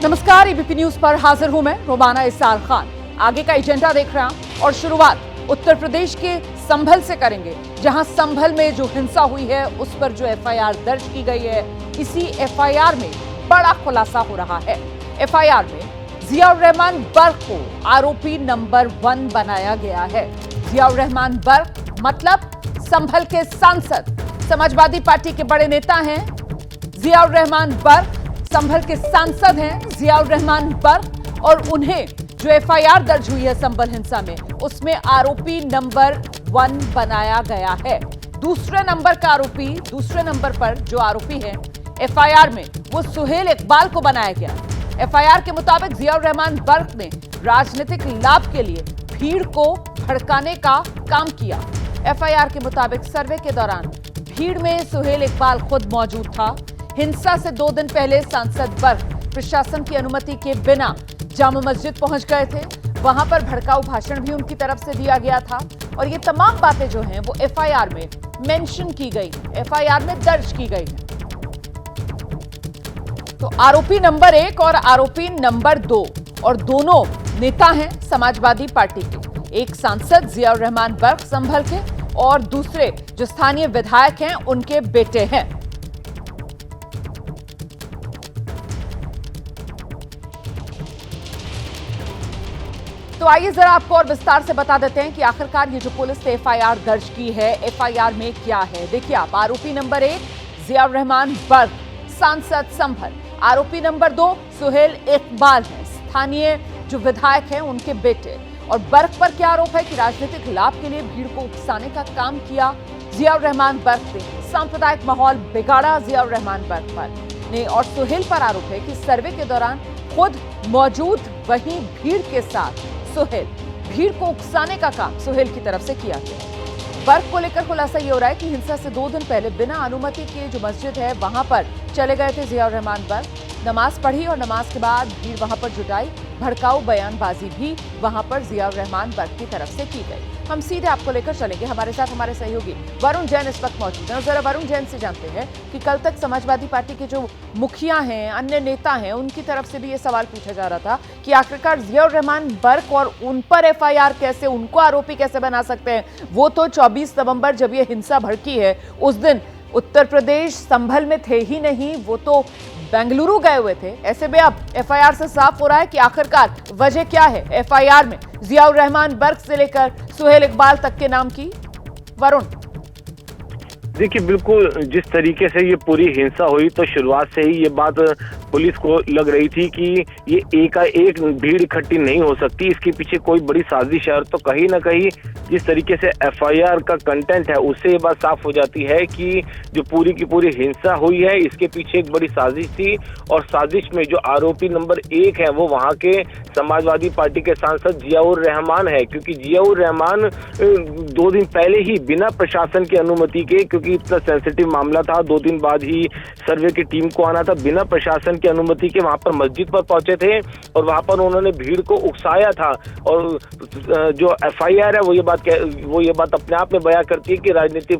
नमस्कार, ABP news पर हाजिर हूं मैं रोमाना इसार खान। आगे का एजेंडा देख रहे हैं और शुरुआत उत्तर प्रदेश के संभल से करेंगे, जहां संभल में जो हिंसा हुई है उस पर जो एफआईआर दर्ज की गई है, इसी एफआईआर में बड़ा खुलासा हो रहा है। एफआईआर में जियाउर रहमान बर्क को आरोपी नंबर 1 बनाया गया है। जियाउर रहमान बर्क मतलब संभल के सांसद, समाजवादी पार्टी के बड़े नेता हैं। जियाउर रहमान बर्क संभल के सांसद हैं जियाउर रहमान बर्क, और उन्हें जो एफआईआर दर्ज हुई है संभल हिंसा में, उसमें आरोपी नंबर 1 बनाया गया है। दूसरे नंबर पर जो आरोपी है एफआईआर में, वो सुहेल इकबाल को बनाया गया। एफआईआर के मुताबिक जियाउर रहमान बर्क ने राजनीतिक लाभ के लिए भीड़ को भड़काने का काम किया। एफआईआर के मुताबिक सर्वे के दौरान भीड़ में सुहेल इकबाल खुद मौजूद था। हिंसा से 2 दिन पहले सांसद बर्क प्रशासन की अनुमति के बिना जामा मस्जिद पहुंच गए थे। वहां पर भड़काऊ भाषण भी उनकी तरफ से दिया गया था, और ये तमाम बातें जो हैं वो एफआईआर में मेंशन की गई, एफआईआर में दर्ज की गई है। तो आरोपी नंबर 1 और आरोपी नंबर 2, और दोनों नेता हैं समाजवादी पार्टी के। एक सांसद जियाउर रहमान बर्क संभल के, और दूसरे जो स्थानीय विधायक हैं उनके बेटे हैं। तो आइए जरा आपको और विस्तार से बता देते हैं कि आखिरकार ये जो पुलिस ने एफआईआर दर्ज की है, एफआईआर में क्या है। देखिए आप, आरोपी नंबर 1 जियाउर रहमान बर्क, सांसद संभल। आरोपी नंबर 2 सुहेल इकबाल है, स्थानीय जो विधायक हैं उनके बेटे। और बर्क पर क्या आरोप है कि राजनीतिक लाभ के लिए भीड़ को उकसाने का काम किया। जियाउर रहमान बर्क ने सांप्रदायिक माहौल बिगाड़ा जियाउर रहमान बर्क पर ने, और सुहेल पर आरोप है कि सर्वे के दौरान खुद मौजूद वहीं भीड़ के साथ सुहेल भीड़ को उकसाने का काम सुहेल की तरफ से किया गया। बर्क को लेकर खुलासा ये हो रहा है कि हिंसा से 2 दिन पहले बिना अनुमति के जो मस्जिद है वहां पर चले गए थे जियाउर रहमान बर्क। नमाज पढ़ी और नमाज के बाद भीड़ वहां पर जुटाई। भड़काऊ बयानबाजी भी वहां पर जियाउर रहमान बर्क की तरफ से की गई। हम सीधे आपको लेकर चलेंगे, हमारे साथ हमारे सहयोगी वरुण जैन इस वक्त मौजूद हैं। जरा वरुण जैन से जानते हैं कि कल तक समाजवादी पार्टी के जो मुखिया हैं, अन्य नेता हैं, उनकी तरफ से भी ये सवाल पूछा जा रहा था कि आखिरकार जियाउर रहमान बर्क और उन पर एफआईआर कैसे, उनको आरोपी कैसे बना सकते हैं। वो तो 24 नवंबर जब ये हिंसा भड़की है उस दिन उत्तर प्रदेश संभल में थे ही नहीं, वो तो बेंगलुरु गए हुए थे। ऐसे में अब एफआईआर से साफ हो रहा है कि आखिरकार वजह क्या है एफआईआर में जियाउर रहमान बर्क से लेकर सुहेल इकबाल तक के नाम की। वरुण, देखिए, बिल्कुल जिस तरीके से ये पूरी हिंसा हुई, तो शुरुआत से ही ये बात पुलिस को लग रही थी कि ये एकाएक भीड़ इकट्ठी नहीं हो सकती, इसके पीछे कोई बड़ी साजिश है। तो कहीं ना कहीं जिस तरीके से एफआईआर का कंटेंट है उससे ये बात साफ हो जाती है कि जो पूरी की पूरी हिंसा हुई है इसके पीछे एक बड़ी साजिश थी। और साजिश में जो आरोपी नंबर 1 है वो वहाँ के समाजवादी पार्टी के सांसद जियाउर रहमान है, क्योंकि जियाउर रहमान 2 दिन पहले ही बिना प्रशासन की अनुमति के, क्योंकि इतना सेंसिटिव मामला था, 2 दिन बाद ही सर्वे की टीम को आना था, बिना प्रशासन की अनुमति के वहां पर मस्जिद पर पहुंचे थे और वहां पर उन्होंने भीड़ को उकसाया था। और जो एफआईआर है वो ये बात अपने आप में बयां करती है कि राजनीतिक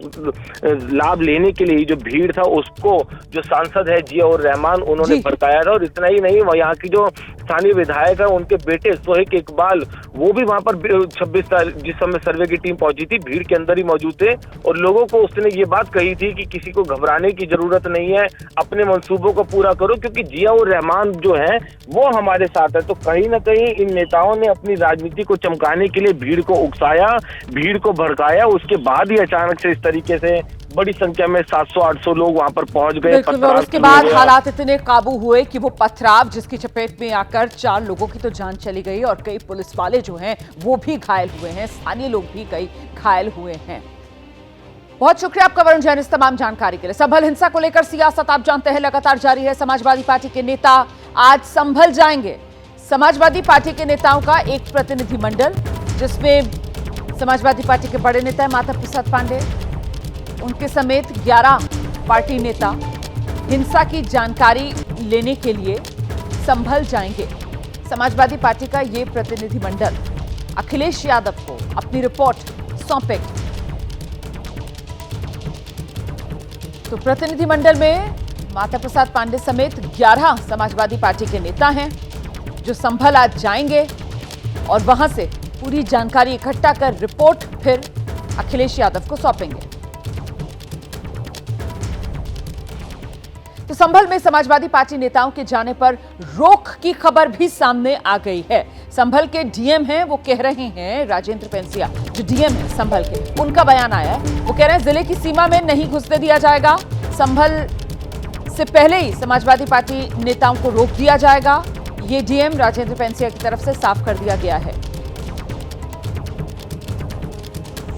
लाभ लेने के लिए जो भीड़ था उसको जो सांसद है जियाउर रहमान उन्होंने भड़काया था। और इतना ही नहीं, वह यहाँ की जो स्थानीय विधायक है उनके बेटे सुहेल इकबाल, वो भी वहां पर 26 तारीख जिस समय सर्वे की टीम पहुंची थी भीड़ के अंदर ही मौजूद थे। और लोगों को उसने ये बात कही थी कि किसी को घबराने की जरूरत नहीं है, अपने मंसूबों को पूरा करो, क्योंकि जियाउर रहमान जो है वो हमारे साथ है। तो कहीं ना कहीं इन नेताओं ने अपनी राजनीति को चमकाने के लिए भीड़ को उकसाया, भीड़ को भड़काया। उसके बाद ही अचानक से इस तरीके से बड़ी संख्या में 700-800 लोग वहां पर पहुंच गए। और उसके बाद हालात इतने काबू हुए कि वो पथराव जिसकी चपेट में आकर 4 लोगों की तो जान चली गई और कई पुलिस वाले जो हैं वो भी घायल हुए हैं, स्थानीय लोग भी कई घायल हुए हैं। बहुत शुक्रिया आपका वरुण जैन इस तमाम जानकारी के लिए। संभल हिंसा को लेकर सियासत आप जानते हैं लगातार जारी है। समाजवादी पार्टी के नेता आज संभल जाएंगे। समाजवादी पार्टी के नेताओं का एक प्रतिनिधिमंडल, जिसमें समाजवादी पार्टी के बड़े नेता माता प्रसाद पांडे, उनके समेत 11 पार्टी नेता हिंसा की जानकारी लेने के लिए संभल जाएंगे। समाजवादी पार्टी का ये प्रतिनिधिमंडल अखिलेश यादव को अपनी रिपोर्ट सौंपेगी। तो प्रतिनिधिमंडल में माता प्रसाद पांडे समेत 11 समाजवादी पार्टी के नेता हैं जो संभल आज जाएंगे और वहां से पूरी जानकारी इकट्ठा कर रिपोर्ट फिर अखिलेश यादव को सौंपेंगे। तो संभल में समाजवादी पार्टी नेताओं के जाने पर रोक की खबर भी सामने आ गई है। संभल के डीएम हैं, वो कह रहे हैं, राजेंद्र पेंसिया जो डीएम है संभल के, उनका बयान आया है। वो कह रहे हैं जिले की सीमा में नहीं घुसने दिया जाएगा, संभल से पहले ही समाजवादी पार्टी नेताओं को रोक दिया जाएगा। ये डीएम राजेंद्र पेंसिया की तरफ से साफ कर दिया गया है।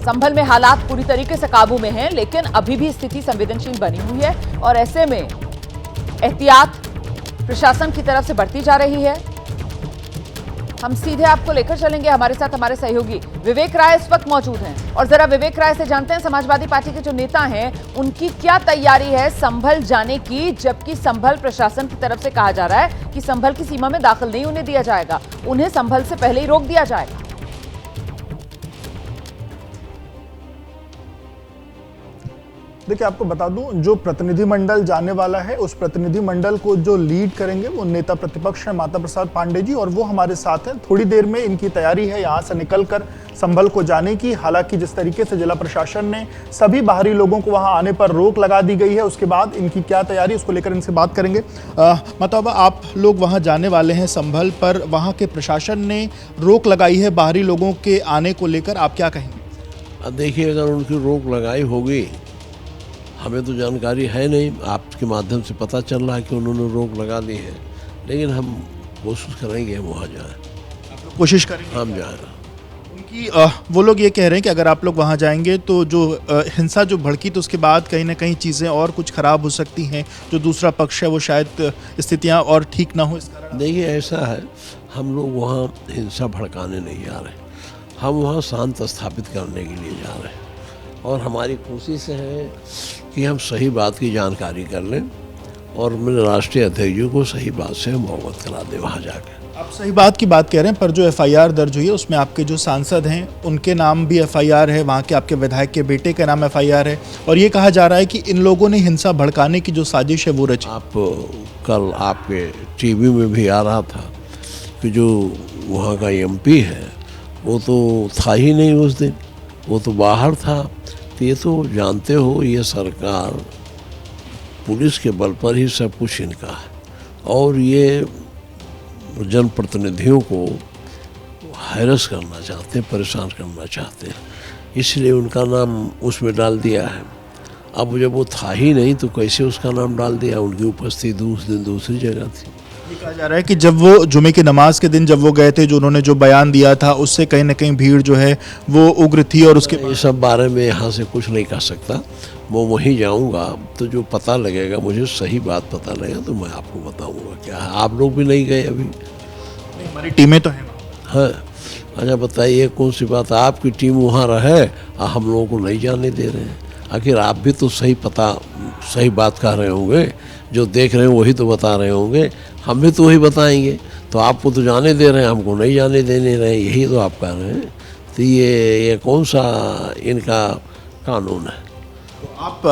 संभल में हालात पूरी तरीके से काबू में हैं, लेकिन अभी भी स्थिति संवेदनशील बनी हुई है और ऐसे में एहतियात प्रशासन की तरफ से बढ़ती जा रही है। हम सीधे आपको लेकर चलेंगे, हमारे साथ हमारे सहयोगी विवेक राय इस वक्त मौजूद हैं और जरा विवेक राय से जानते हैं समाजवादी पार्टी के जो नेता हैं उनकी क्या तैयारी है संभल जाने की, जबकि संभल प्रशासन की तरफ से कहा जा रहा है कि संभल की सीमा में दाखिल नहीं होने दिया जाएगा, उन्हें संभल से पहले ही रोक दिया जाएगा। देखिए, आपको बता दूं, जो प्रतिनिधिमंडल जाने वाला है उस प्रतिनिधिमंडल को जो लीड करेंगे वो नेता प्रतिपक्ष है माता प्रसाद पांडे जी, और वो हमारे साथ हैं। थोड़ी देर में इनकी तैयारी है यहाँ से निकलकर संभल को जाने की। हालांकि जिस तरीके से जिला प्रशासन ने सभी बाहरी लोगों को वहाँ आने पर रोक लगा दी गई है, उसके बाद इनकी क्या तैयारी, उसको लेकर इनसे बात करेंगे। मतलब आप लोग वहाँ जाने वाले हैं संभल, पर वहाँ के प्रशासन ने रोक लगाई है बाहरी लोगों के आने को लेकर, आप क्या कहेंगे? देखिए, अगर उनकी रोक लगाई होगी, हमें तो जानकारी है नहीं, आपके माध्यम से पता चल रहा है कि उन्होंने रोक लगा दी है, लेकिन हम कोशिश करेंगे हम वहाँ जाएँ। कोशिश करेंगे हम जाएँ। उनकी वो लोग ये कह रहे हैं कि अगर आप लोग वहाँ जाएंगे तो जो हिंसा जो भड़की, तो उसके बाद कहीं ना कहीं चीज़ें और कुछ ख़राब हो सकती हैं, जो दूसरा पक्ष है वो शायद स्थितियाँ और ठीक ना हो इस कारण। देखिए, ऐसा है, हम लोग वहाँ हिंसा भड़काने नहीं जा रहे, हम वहाँ शांत स्थापित करने के लिए जा रहे हैं और हमारी कोशिश है कि हम सही बात की जानकारी कर लें और मेरे राष्ट्रीय अध्यक्ष जी को सही बात से हम अवगत करा दें वहाँ जाकर। आप सही बात की बात कह रहे हैं, पर जो एफआईआर दर्ज हुई है उसमें आपके जो सांसद हैं उनके नाम भी एफआईआर है, वहाँ के आपके विधायक के बेटे के नाम एफआईआर है, और ये कहा जा रहा है कि इन लोगों ने हिंसा भड़काने की जो साजिश है वो रची। आप कल आपके टीवी में भी आ रहा था कि जो वहाँ का एमपी है वो तो था ही नहीं उस दिन, वो तो बाहर था। तो ये तो जानते हो, ये सरकार पुलिस के बल पर ही सब कुछ इनका है और ये जनप्रतिनिधियों को हैरस करना चाहते हैं, परेशान करना चाहते हैं, इसलिए उनका नाम उसमें डाल दिया है। अब जब वो था ही नहीं तो कैसे उसका नाम डाल दिया? उनकी उपस्थिति उस दिन दूसरी जगह थी। ये कहा जा रहा है कि जब वो जुमे की नमाज के दिन जब वो गए थे, जो उन्होंने जो बयान दिया था उससे कहीं ना कहीं भीड़ जो है वो उग्र थी, और उसके ये सब बारे में यहाँ से कुछ नहीं कह सकता। मैं वहीं जाऊँगा तो जो पता लगेगा, मुझे सही बात पता लगेगा तो मैं आपको बताऊँगा क्या है। आप लोग भी नहीं गए अभी? हमारी टीमें तो हैं। हाँ, अच्छा बताइए, कौन सी बात है आपकी टीम वहाँ रहे और हम लोगों को नहीं जाने दे रहे हैं? आखिर आप भी तो सही बात कह रहे होंगे, जो देख रहे हैं वही तो बता रहे होंगे, हम भी तो वही बताएंगे। तो आपको तो जाने दे रहे हैं, हमको नहीं जाने देने रहे, यही तो आप कह रहे हैं। तो ये कौन सा इनका कानून है? आप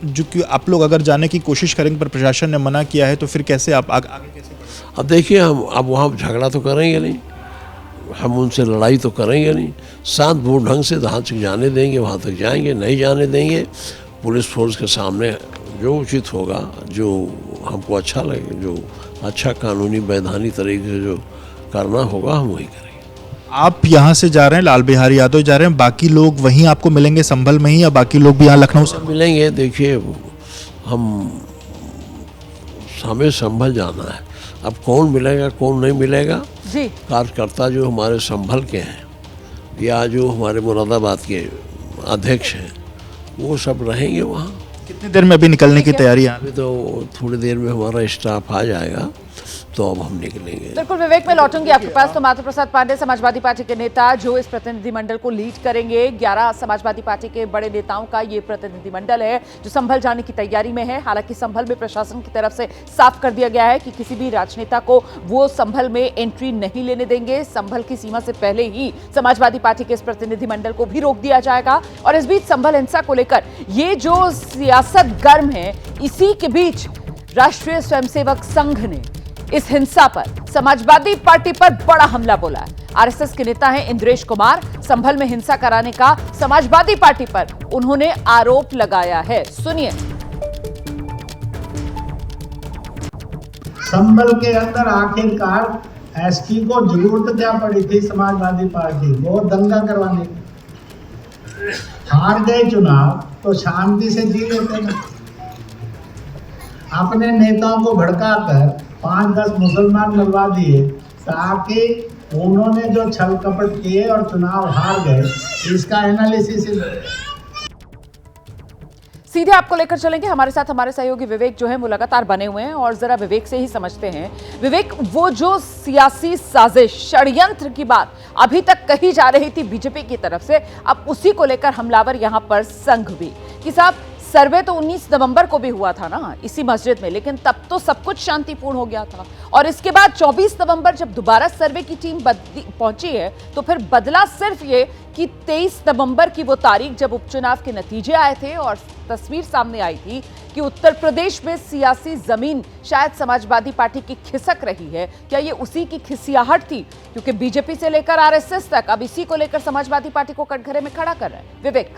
जो कि आप लोग अगर जाने की कोशिश करेंगे पर प्रशासन ने मना किया है, तो फिर कैसे आप आगे कैसे बढ़ेंगे? अब देखिए, हम अब वहाँ झगड़ा तो करेंगे नहीं, हम उनसे लड़ाई तो करेंगे नहीं, शांतपूर्ण ढंग से जहाँ तक जाने देंगे वहाँ तक जाएंगे, नहीं जाने देंगे। पुलिस फोर्स के सामने जो उचित होगा, जो हमको अच्छा लगे, जो अच्छा कानूनी वैधानिक तरीके से जो करना होगा हम वही करेंगे। आप यहाँ से जा रहे हैं, लाल बिहारी यादव जा रहे हैं, बाकी लोग वहीं आपको मिलेंगे संभल में ही, या बाकी लोग भी यहाँ लखनऊ से मिलेंगे? देखिए, हमें संभल जाना है, अब कौन मिलेगा कौन नहीं मिलेगा जी। कार्यकर्ता जो हमारे संभल के हैं या जो हमारे मुरादाबाद के अध्यक्ष हैं वो सब रहेंगे वहाँ। कितनी देर में अभी निकलने की तैयारी है? अभी तो थोड़ी देर में हमारा स्टाफ आ जाएगा, तो अब हम निकलेंगे। बिल्कुल विवेक, मैं लौटूंगी आपके पास। तो माता प्रसाद पांडे समाजवादी पार्टी के नेता जो इस प्रतिनिधिमंडल को लीड करेंगे, 11 समाजवादी पार्टी के बड़े नेताओं का ये प्रतिनिधिमंडल है जो संभल जाने की तैयारी में है। हालांकि संभल में प्रशासन की तरफ से साफ कर दिया गया है कि किसी भी राजनेता को वो संभल में एंट्री नहीं लेने देंगे। संभल की सीमा से पहले ही समाजवादी पार्टी के इस प्रतिनिधिमंडल को भी रोक दिया जाएगा। और इस बीच संभल हिंसा को लेकर ये जो सियासत गर्म है, इसी के बीच राष्ट्रीय स्वयंसेवक संघ ने इस हिंसा पर समाजवादी पार्टी पर बड़ा हमला बोला है। आरएसएस के नेता हैं इंद्रेश कुमार। संभल में हिंसा कराने का समाजवादी पार्टी पर उन्होंने आरोप लगाया है। सुनिए। संभल के अंदर आखिरकार एसपी को जरूरत क्या पड़ी थी समाजवादी पार्टी को दंगा करवाने की? हार गए चुनाव तो शांति से जी लेते ना। अपने नेताओं को भड़काकर 5-10 मुसलमान मरवा दिए ताकि उन्होंने जो छल कपट किए और चुनाव हार गए, इसका एनालिसिस सीधे आपको लेकर चलेंगे। हमारे साथ हमारे सहयोगी विवेक जो है वो लगातार बने हुए हैं और जरा विवेक से ही समझते हैं। विवेक, वो जो सियासी साजिश, षड्यंत्र की बात अभी तक कही जा रही थी बीजेपी की तरफ से, अब उसी को लेकर हमलावर यहां पर संघ भी कि साहब सर्वे तो 19 नवंबर को भी हुआ था ना इसी मस्जिद में, लेकिन तब तो सब कुछ शांतिपूर्ण हो गया था। और इसके बाद 24 नवंबर जब दोबारा सर्वे की टीम पहुंची है तो फिर बदला सिर्फ ये कि 23 नवंबर की वो तारीख जब उपचुनाव के नतीजे आए थे और तस्वीर सामने आई थी कि उत्तर प्रदेश में सियासी जमीन शायद समाजवादी पार्टी की खिसक रही है। क्या ये उसी की खिसियाहट थी? क्योंकि बीजेपी से लेकर आरएसएस तक अब इसी को लेकर समाजवादी पार्टी को कटघरे में खड़ा कर रहे हैं। विवेक।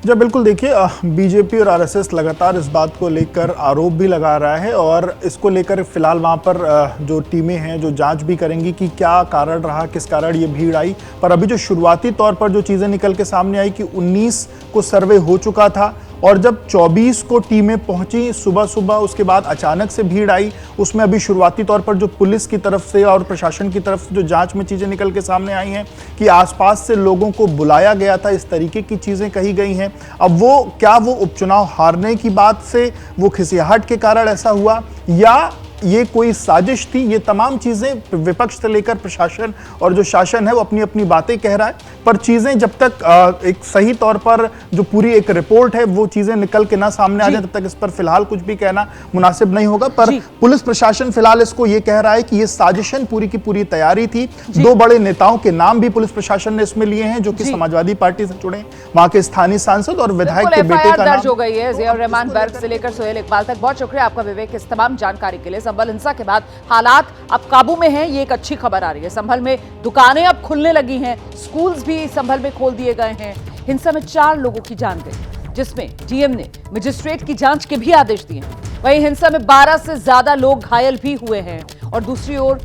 जब बिल्कुल देखिए, बीजेपी और आरएसएस लगातार इस बात को लेकर आरोप भी लगा रहा है और इसको लेकर फिलहाल वहाँ पर जो टीमें हैं जो जांच भी करेंगी कि क्या कारण रहा, किस कारण ये भीड़ आई। पर अभी जो शुरुआती तौर पर जो चीज़ें निकल के सामने आई कि 19 को सर्वे हो चुका था और जब 24 को टीमें पहुंची सुबह सुबह, उसके बाद अचानक से भीड़ आई। उसमें अभी शुरुआती तौर पर जो पुलिस की तरफ से और प्रशासन की तरफ से जो जांच में चीज़ें निकल के सामने आई हैं कि आसपास से लोगों को बुलाया गया था, इस तरीके की चीज़ें कही गई हैं। अब वो उपचुनाव हारने की बात से, वो खिसियाहट के कारण ऐसा हुआ या ये कोई साजिश थी, ये तमाम चीज़ें विपक्ष से लेकर प्रशासन और जो शासन है वो अपनी अपनी बातें कह रहा है। पर चीज़ें जब तक एक सही तौर पर जो पूरी एक रिपोर्ट है वो चीज़ें निकल के ना सामने आ जाए, तब तक इस पर फिलहाल कुछ भी कहना मुनासिब नहीं होगा। पर पुलिस प्रशासन फिलहाल इसको ये कह रहा है कि ये साजिशन पूरी की पूरी तैयारी थी। 2 बड़े नेताओं के नाम भी पुलिस प्रशासन ने इसमें लिए हैं जो कि समाजवादी पार्टी से जुड़े, वहां के स्थानीय सांसद और विधायक के बेटे का दर्ज हो गई है। जियाउर रहमान बर्ग से लेकर सोहेल इकबाल तक। बहुत शुक्रिया आपका विवेक इस तमाम जानकारी के लिए। संभल हिंसा के बाद हालात अब काबू में हैं, ये एक अच्छी खबर आ रही है। संभल में दुकानें अब खुलने लगी हैं, स्कूल्स भी संभल में खोल दिए गए हैं। हिंसा में 4 लोगों की जान गई, जिसमें डीएम ने मजिस्ट्रेट की जांच के भी आदेश दिए हैं। वहीं हिंसा में 12 से ज्यादा लोग घायल भी हुए हैं और दूसरी ओर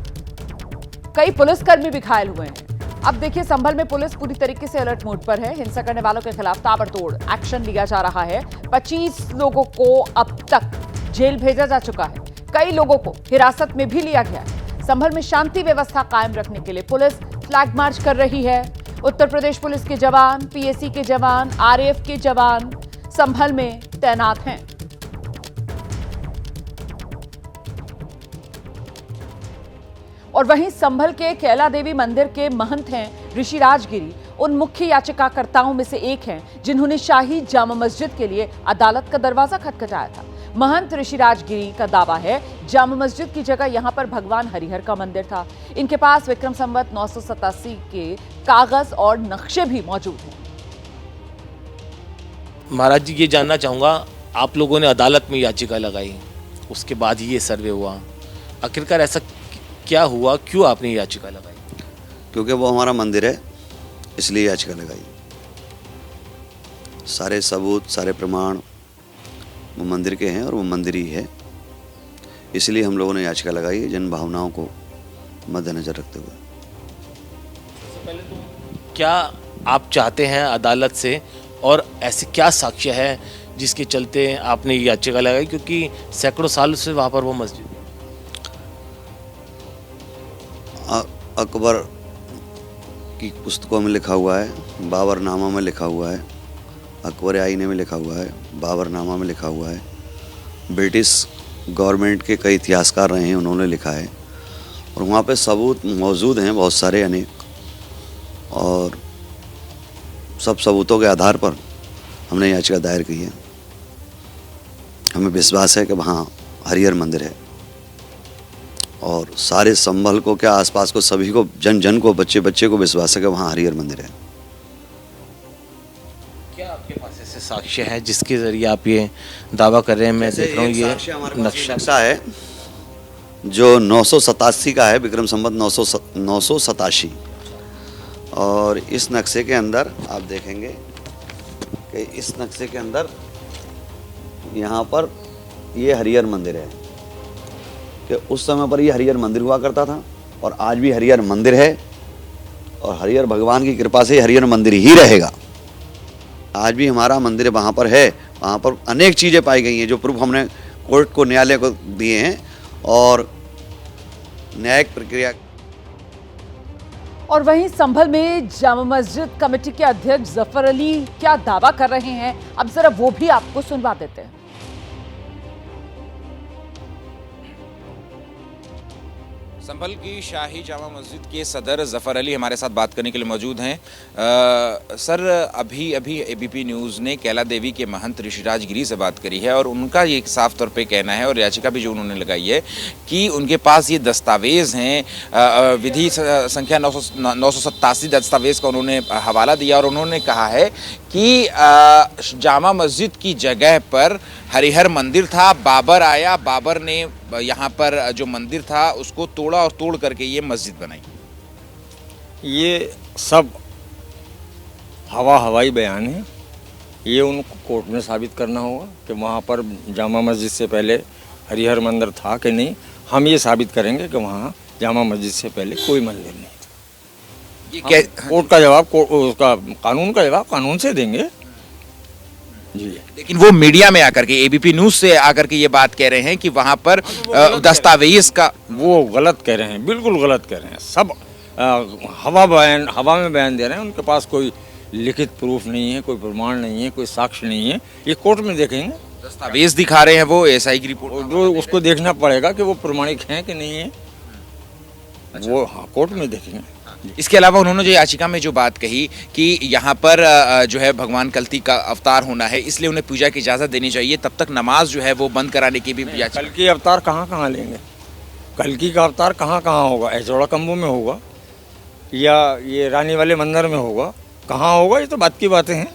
कई पुलिसकर्मी भी घायल हुए हैं। अब देखिए, संभल में पुलिस पूरी तरीके से अलर्ट मोड पर है। हिंसा करने वालों के खिलाफ ताबड़तोड़ एक्शन लिया जा रहा है। 25 लोगों को अब तक जेल भेजा जा चुका है, कई लोगों को हिरासत में भी लिया गया है। संभल में शांति व्यवस्था कायम रखने के लिए पुलिस फ्लैग मार्च कर रही है। उत्तर प्रदेश पुलिस के जवान, पीएसी के जवान, आरएएफ के जवान संभल में तैनात हैं। और वहीं संभल के कैला देवी मंदिर के महंत हैं ऋषिराज गिरी, उन मुख्य याचिकाकर्ताओं में से एक हैं जिन्होंने शाही जामा मस्जिद के लिए अदालत का दरवाजा खटखटाया था। महंत ऋषिराज गिरी का दावा है जामा मस्जिद की जगह यहां पर भगवान हरिहर का मंदिर था। इनके पास विक्रम संवत 987 के कागज और नक्शे भी मौजूद हैं। महाराज जी, ये जानना चाहूँगा, आप लोगों ने अदालत में याचिका लगाई, उसके बाद ही ये सर्वे हुआ, आखिरकार ऐसा क्या हुआ, क्यों आपने याचिका लगाई? क्योंकि वो हमारा मंदिर है, इसलिए याचिका लगाई। सारे सबूत, सारे प्रमाण वो मंदिर के हैं और वो मंदिर ही है, इसलिए हम लोगों ने याचिका लगाई जन भावनाओं को मद्देनजर रखते हुए। सबसे पहले तो क्या आप चाहते हैं अदालत से, और ऐसे क्या साक्ष्य है जिसके चलते आपने याचिका लगाई, क्योंकि सैकड़ों साल से वहाँ पर वो मस्जिद है? अकबर की पुस्तकों में लिखा हुआ है, बाबरनामा में लिखा हुआ है, अकबर आईने में लिखा हुआ है, बाबरनामा में लिखा हुआ है ब्रिटिश गवर्नमेंट के कई इतिहासकार रहे हैं, उन्होंने लिखा है और वहाँ पे सबूत मौजूद हैं बहुत सारे अनेक, और सब सबूतों के आधार पर हमने याचिका दायर की है। हमें विश्वास है कि वहाँ हरिहर मंदिर है और सारे संभल को, क्या आसपास को, सभी को, जन जन को, बच्चे बच्चे को विश्वास है कि वहाँ हरिहर मंदिर है। क्या आपके पास ऐसे साक्ष्य है जिसके जरिए आप ये दावा कर रहे हैं? मैं देख रहा हूँ ये नक्शा है जो 987 का है, विक्रम संवत 987, और इस नक्शे के अंदर आप देखेंगे कि इस नक्शे के अंदर यहाँ पर ये हरिहर मंदिर है कि उस समय पर ये हरिहर मंदिर हुआ करता था और आज भी हरिहर मंदिर है और हरिहर भगवान की कृपा से हरिहर मंदिर ही रहेगा। आज भी हमारा मंदिर वहाँ पर है, वहाँ पर अनेक चीज़ें पाई गई हैं जो प्रूफ हमने कोर्ट को, न्यायालय को दिए हैं और न्यायिक प्रक्रिया। और वहीं संभल में जामा मस्जिद कमेटी के अध्यक्ष जफर अली क्या दावा कर रहे हैं, अब जरा वो भी आपको सुनवा देते हैं। संभल की शाही जामा मस्जिद के सदर जफ़र अली हमारे साथ बात करने के लिए मौजूद हैं। सर, अभी एबीपी न्यूज़ ने कैला देवी के महंत ऋषिराज गिरी से बात करी है और उनका ये साफ तौर पे कहना है, और याचिका भी जो उन्होंने लगाई है, कि उनके पास ये दस्तावेज़ हैं, विधि संख्या 987 दस्तावेज़ का उन्होंने हवाला दिया और उन्होंने कहा है कि जामा मस्जिद की जगह पर हरिहर मंदिर था, बाबर आया, बाबर ने यहाँ पर जो मंदिर था उसको तोड़ा और तोड़ करके ये मस्जिद बनाई। ये सब हवाई बयान है। ये उनको कोर्ट में साबित करना होगा कि वहाँ पर जामा मस्जिद से पहले हरिहर मंदिर था कि नहीं। हम ये साबित करेंगे कि वहाँ जामा मस्जिद से पहले कोई मंदिर नहीं था। ये क्या कोर्ट का जवाब, उसका कानून का जवाब कानून से देंगे जी। लेकिन वो मीडिया में आकर के, एबीपी न्यूज़ से आकर के ये बात कह रहे हैं कि वहाँ पर दस्तावेज का, वो गलत कह रहे हैं, बिल्कुल गलत कह रहे हैं। सब हवा में बयान दे रहे हैं। उनके पास कोई लिखित प्रूफ नहीं है, कोई प्रमाण नहीं है, कोई साक्ष्य नहीं है। ये कोर्ट में देखेंगे। दस्तावेज दिखा रहे हैं वो एसआई की रिपोर्ट, जो उसको देखना पड़ेगा कि वो प्रमाणिक हैं कि नहीं है। वो कोर्ट में देखेंगे। इसके अलावा उन्होंने जो याचिका में जो बात कही कि यहाँ पर जो है भगवान कल्कि का अवतार होना है, इसलिए उन्हें पूजा की इजाज़त देनी चाहिए, तब तक नमाज जो है वो बंद कराने की भी याचिका। कल्कि अवतार कहाँ लेंगे? कल्कि का अवतार कहाँ होगा? ऐचौड़ा कम्बू में होगा या ये रानी वाले मंदिर में होगा? कहाँ होगा? ये तो बात की बातें हैं,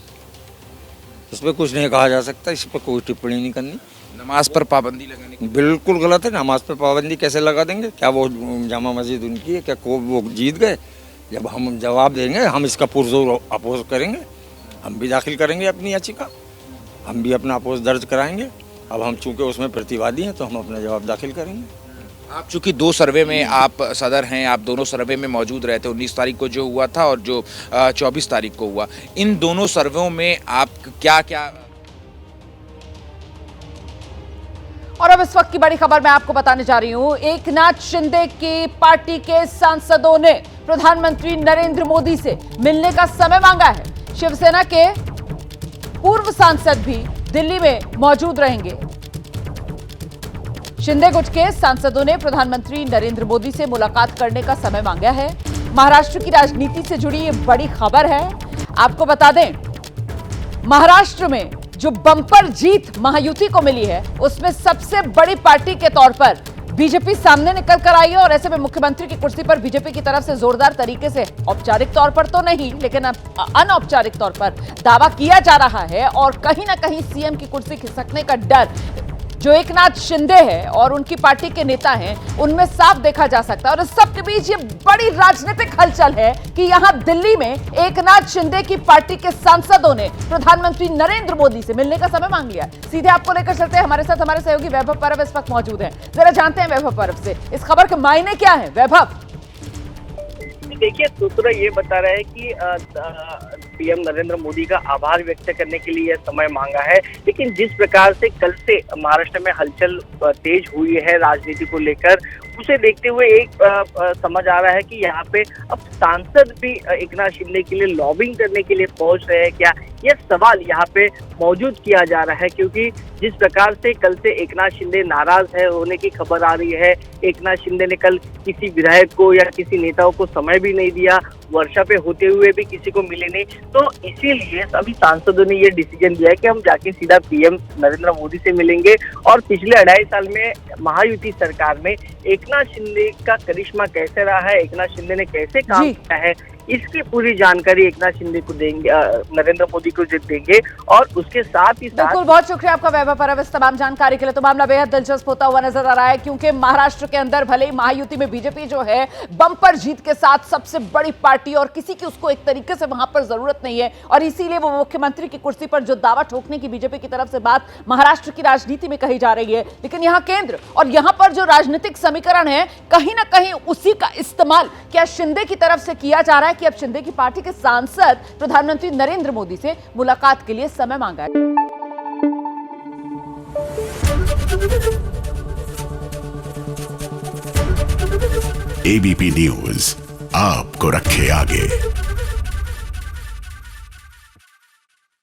इस पर कुछ नहीं कहा जा सकता, इस पर कोई टिप्पणी नहीं करनी। नमाज पर पाबंदी लगाने की बिल्कुल गलत है। नमाज पर पाबंदी कैसे लगा देंगे? क्या वो जामा मस्जिद उनकी है? क्या वो जीत गए? जब हम जवाब देंगे, हम इसका पुरजोर अपोज करेंगे, हम भी दाखिल करेंगे अपनी याचिका, हम भी अपना अपोज दर्ज कराएंगे। अब हम चूंकि उसमें प्रतिवादी हैं तो हम अपना जवाब दाखिल करेंगे। आप चूंकि 2 सर्वे में आप सदर हैं, आप दोनों सर्वे में मौजूद रहे थे, 19 तारीख को जो हुआ था और जो 24 तारीख को हुआ, इन दोनों सर्वेों में आप क्या क्या? और अब इस वक्त की बड़ी खबर मैं आपको बताने जा रही हूं। एकनाथ शिंदे की पार्टी के सांसदों ने प्रधानमंत्री नरेंद्र मोदी से मिलने का समय मांगा है। शिवसेना के पूर्व सांसद भी दिल्ली में मौजूद रहेंगे। शिंदे गुट के सांसदों ने प्रधानमंत्री नरेंद्र मोदी से मुलाकात करने का समय मांगा है। महाराष्ट्र की राजनीति से जुड़ी ये बड़ी खबर है। आपको बता दें, महाराष्ट्र में जो बम्पर जीत महायुति को मिली है, उसमें सबसे बड़ी पार्टी के तौर पर बीजेपी सामने निकल कर आई है और ऐसे में मुख्यमंत्री की कुर्सी पर बीजेपी की तरफ से जोरदार तरीके से, औपचारिक तौर पर तो नहीं लेकिन अनौपचारिक तौर पर दावा किया जा रहा है और कहीं ना कहीं सीएम की कुर्सी खिसकने का डर जो एकनाथ शिंदे है और उनकी पार्टी के नेता हैं, उनमें साफ देखा जा सकता है। और इस सब के बीच ये बड़ी राजनीतिक हलचल है कि यहां दिल्ली में एकनाथ शिंदे की पार्टी के सांसदों ने प्रधानमंत्री नरेंद्र मोदी से मिलने का समय मांग लिया। सीधे आपको लेकर चलते हैं, हमारे साथ हमारे सहयोगी वैभव परब इस वक्त मौजूद हैं। जरा जानते हैं वैभव परब से इस खबर के मायने क्या है। वैभव, देखिए, सूत्र ये बता रहे हैं कि पीएम नरेंद्र मोदी का आभार व्यक्त करने के लिए समय मांगा है, लेकिन जिस प्रकार से कल से महाराष्ट्र में हलचल तेज हुई है राजनीति को लेकर, उसे देखते हुए एक समझ आ रहा है कि यहाँ पे अब सांसद भी एकनाथ शिंदे के लिए लॉबिंग करने के लिए पहुंच रहे हैं क्या, यह सवाल यहाँ पे मौजूद किया जा रहा है। क्योंकि जिस प्रकार से कल से एकनाथ शिंदे नाराज है होने की खबर आ रही है, एकनाथ शिंदे ने कल किसी विधायक को या किसी नेताओं को समय भी नहीं दिया, वर्षा पे होते हुए भी किसी को मिले नहीं, तो इसीलिए सभी सांसदों ने ये डिसीजन लिया है कि हम जाके सीधा पीएम नरेंद्र मोदी से मिलेंगे और पिछले 2.5 साल में महायुति सरकार में एकनाथ शिंदे का करिश्मा कैसे रहा है, एकनाथ शिंदे ने कैसे काम किया है, इसकी पूरी जानकारी एकनाथ शिंदे को देंगे, नरेंद्र मोदी को देंगे। और उसके साथ ही बिल्कुल, बहुत शुक्रिया आपका वैभव परब इस तमाम जानकारी के लिए। तो मामला बेहद दिलचस्प होता हुआ नजर आ रहा है, क्योंकि महाराष्ट्र के अंदर भले ही महायुति में बीजेपी जो है बम्पर जीत के साथ सबसे बड़ी पार्टी और किसी की उसको एक तरीके से वहां पर जरूरत नहीं है, और इसीलिए वो मुख्यमंत्री की कुर्सी पर जो दावा ठोकने की बीजेपी की तरफ से बात महाराष्ट्र की राजनीति में कही जा रही है, लेकिन यहाँ केंद्र और यहाँ पर जो राजनीतिक समीकरण है कहीं ना कहीं उसी का इस्तेमाल क्या शिंदे की तरफ से किया जा रहा है कि अब शिंदे की पार्टी के सांसद प्रधानमंत्री नरेंद्र मोदी से मुलाकात के लिए समय मांगा है। एबीपी न्यूज आपको रखे आगे।